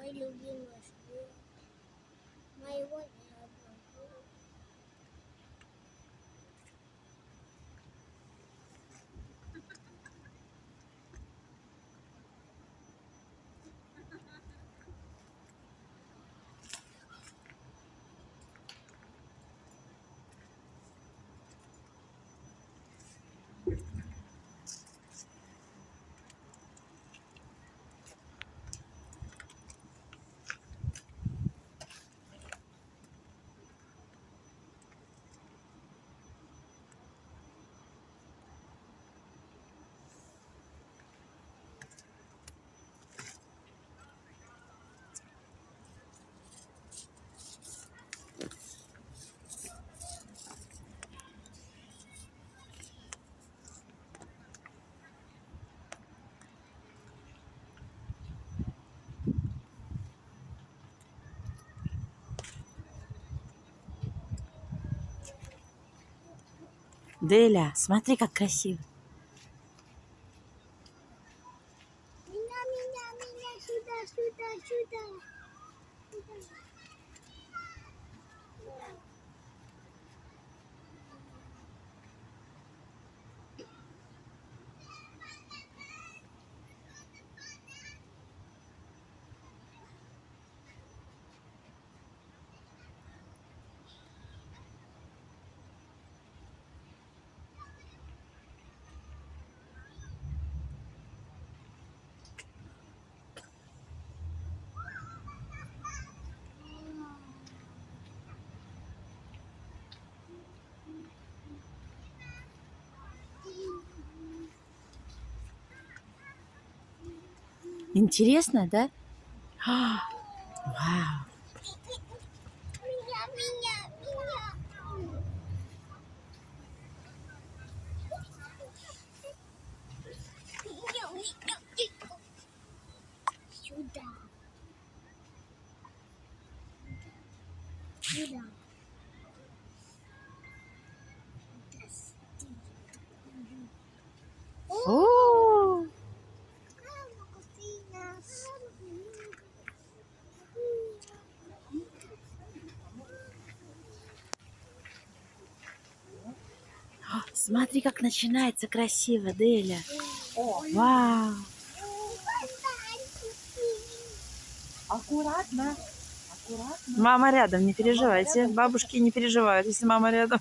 Мои любимые школы. Моего ни одного. Деля, смотри, как красиво. Меня, сюда, сюда, сюда. Сюда. Интересно, да? Вау. Меня. Сюда. Сюда. О, смотри, как начинается красиво, Деля. Вау. Аккуратно. Аккуратно. Мама рядом, не переживайте. Бабушки не переживают, если мама рядом.